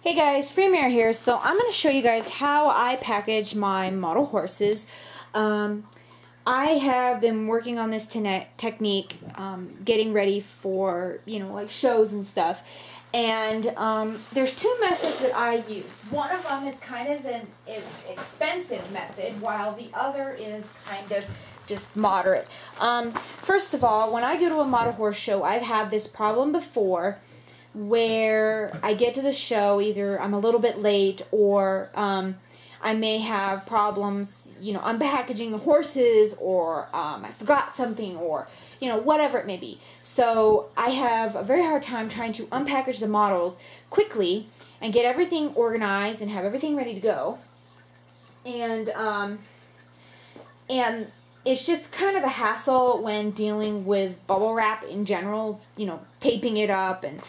Hey guys, Freemare here. So I'm going to show you guys how I package my model horses. I have been working on this technique, getting ready for, like shows and stuff. And there's two methods that I use. One of them is kind of an expensive method, while the other is kind of just moderate. First of all, when I go to a model horse show, I've had this problem before, where I get to the show, either I'm a little bit late or I may have problems, unpackaging the horses, or I forgot something, or, whatever it may be. So I have a very hard time trying to unpackage the models quickly and get everything organized and have everything ready to go. And it's just kind of a hassle when dealing with bubble wrap in general, taping it up and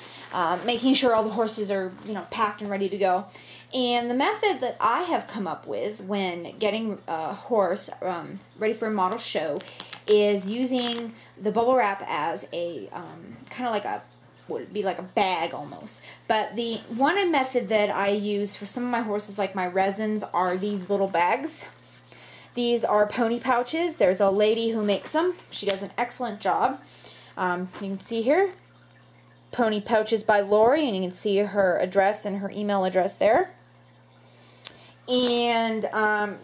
making sure all the horses are, packed and ready to go. And the method that I have come up with when getting a horse ready for a model show is using the bubble wrap as a kind of like a, would be like a bag almost. But the one method that I use for some of my horses, like my resins, are these little bags. These are pony pouches. There's a lady who makes them. She does an excellent job. You can see here, Pony Pouches by Lori, and you can see her address and her email address there. And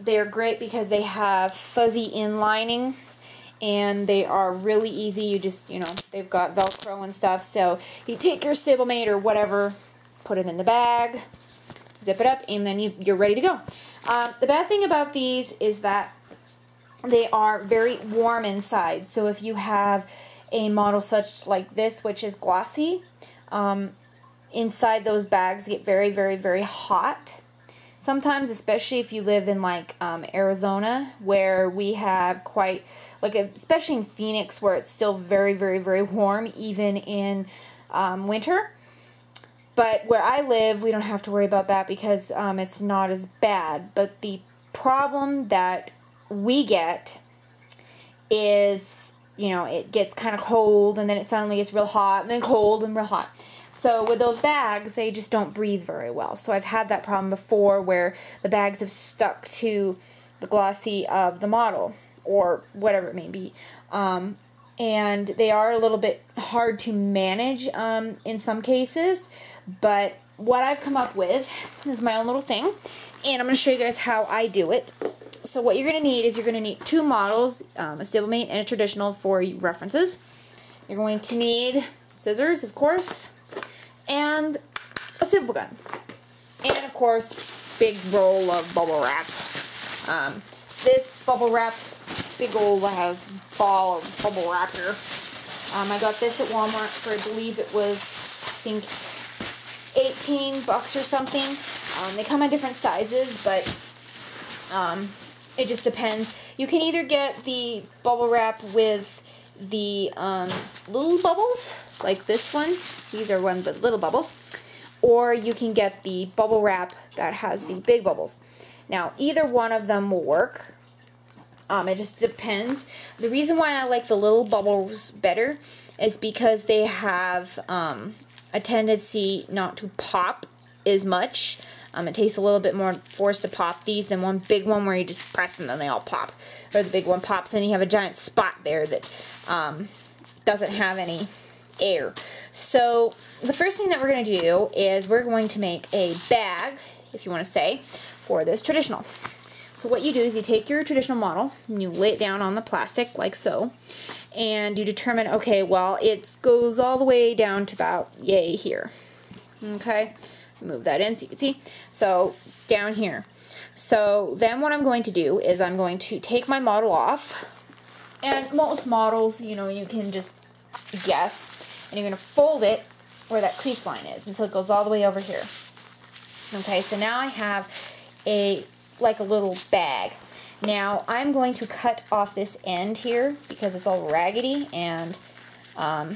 they're great because they have fuzzy inlining, and they are really easy. You just, they've got Velcro and stuff. So you take your stablemate or whatever, put it in the bag, zip it up, and then you're ready to go. The bad thing about these is that they are very warm inside. So if you have a model such like this, which is glossy, inside those bags get very, very, very hot. Sometimes, especially if you live in like Arizona, where we have quite, like especially in Phoenix, where it's still very, very, very warm, even in winter. But where I live, we don't have to worry about that because it's not as bad. But the problem that we get is, it gets kind of cold, and then it suddenly gets real hot, and then cold and real hot. So with those bags, they just don't breathe very well. So I've had that problem before, where the bags have stuck to the glossy of the model, or whatever it may be. And they are a little bit hard to manage in some cases. But what I've come up with is my own little thing, and I'm going to show you guys how I do it. So what you're going to need is you're going to need two models, a stablemate and a traditional for references. You're going to need scissors, of course, and a staple gun, and of course, big roll of bubble wrap. This bubble wrap, big old ball of bubble wrap here. I got this at Walmart for, I believe it was, I think, $18 or something. They come in different sizes, but it just depends. You can either get the bubble wrap with the little bubbles, like this one. These are ones with little bubbles. Or you can get the bubble wrap that has the big bubbles. Now, either one of them will work. It just depends. The reason why I like the little bubbles better is because they have a tendency not to pop as much. It takes a little bit more force to pop these than one big one where you just press them and they all pop. Or the big one pops and you have a giant spot there that doesn't have any air. So the first thing that we're going to do is we're going to make a bag, if you want to say, for this traditional. So what you do is you take your traditional model and you lay it down on the plastic like so, and you determine, okay, well, it goes all the way down to about yay here. Okay, move that in so you can see. So down here. So then what I'm going to do is I'm going to take my model off, and most models, you can just guess, and you're going to fold it where that crease line is until it goes all the way over here. Okay, so now I have like a little bag. Now I'm going to cut off this end here because it's all raggedy, and I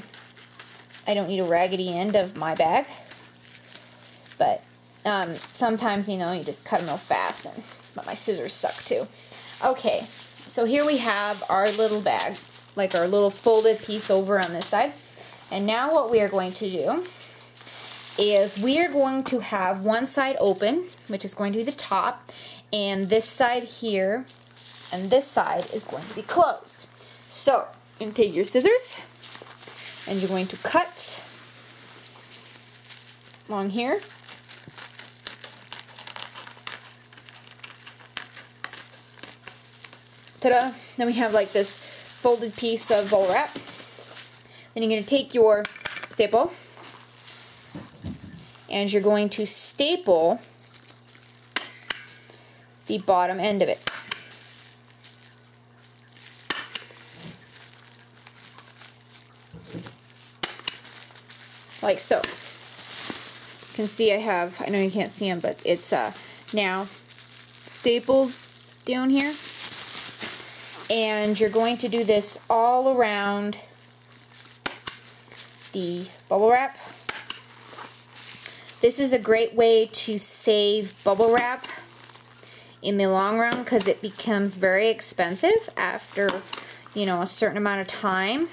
don't need a raggedy end of my bag. But sometimes, you just cut them real fast, but my scissors suck too. Okay, so here we have our little bag, like our little folded piece over on this side. And now what we are going to do is we are going to have one side open, which is going to be the top, and this side here and this side is going to be closed. So you're going to take your scissors and you're going to cut along here. Ta-da! Then we have like this folded piece of bubble wrap. Then you're going to take your staple and you're going to staple the bottom end of it. Like so. You can see I know you can't see them, but it's now stapled down here. And you're going to do this all around the bubble wrap. This is a great way to save bubble wrap in the long run because it becomes very expensive after, you know, a certain amount of time.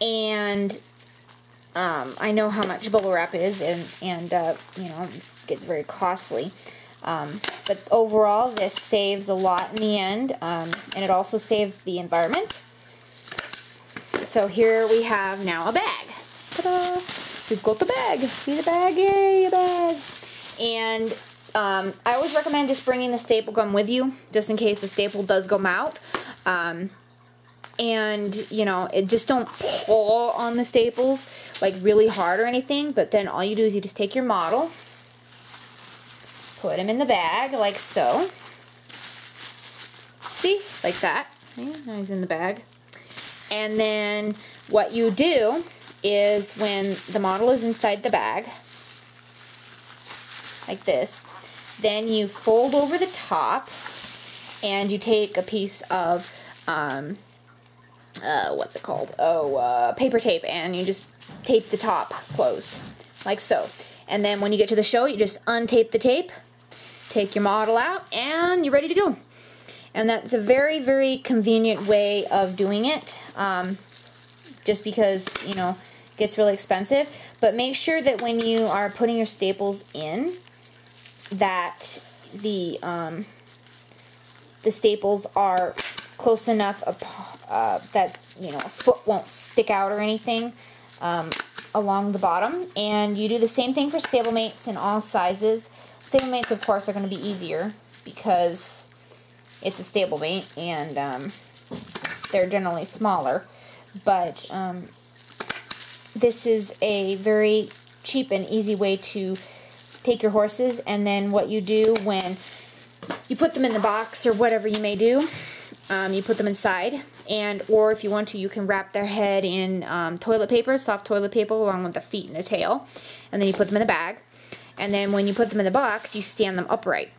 And I know how much bubble wrap is, and you know, it gets very costly. But overall, this saves a lot in the end, and it also saves the environment. So here we have now a bag. Ta-da! We've got the bag. See the bag? Yay, a bag! And I always recommend just bringing the staple gun with you, just in case the staple does come out. And, you know, just don't pull on the staples, like, really hard or anything. But then all you do is you just take your model, put him in the bag, like so. See? Like that. Yeah, now he's in the bag. And then what you do is when the model is inside the bag, like this, then you fold over the top and you take a piece of, what's it called? Paper tape, and you just tape the top closed, like so. And then when you get to the show, you just untape the tape, take your model out, and you're ready to go. And that's a very, very convenient way of doing it, just because, you know, it gets really expensive. But make sure that when you are putting your staples in, that the staples are close enough that, you know, a foot won't stick out or anything along the bottom. And you do the same thing for stablemates in all sizes. Stablemates, of course, are going to be easier because it's a stablemate, and they're generally smaller. But this is a very cheap and easy way to take your horses, and then what you do when you put them in the box or whatever you may do, you put them inside, or if you want to, you can wrap their head in toilet paper, soft toilet paper, along with the feet and the tail, and then you put them in the bag. And then when you put them in the box, you stand them upright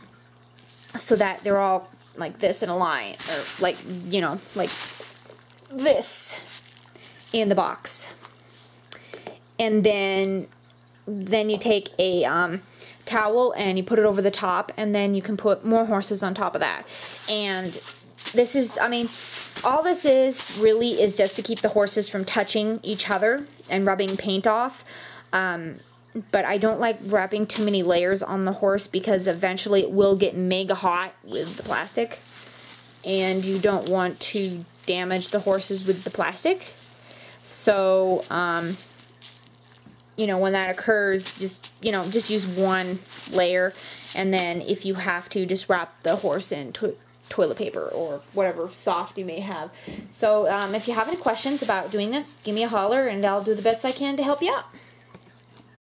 so that they're all like this in a line, or like, you know, like this in the box. And then you take a towel and you put it over the top, and then you can put more horses on top of that. And this is, I mean, all this is really is just to keep the horses from touching each other and rubbing paint off. But I don't like wrapping too many layers on the horse because eventually it will get mega hot with the plastic, and you don't want to damage the horses with the plastic. So, you know, when that occurs, just, you know, just use one layer, and then if you have to, just wrap the horse in toilet paper or whatever soft you may have. So, if you have any questions about doing this, give me a holler and I'll do the best I can to help you out.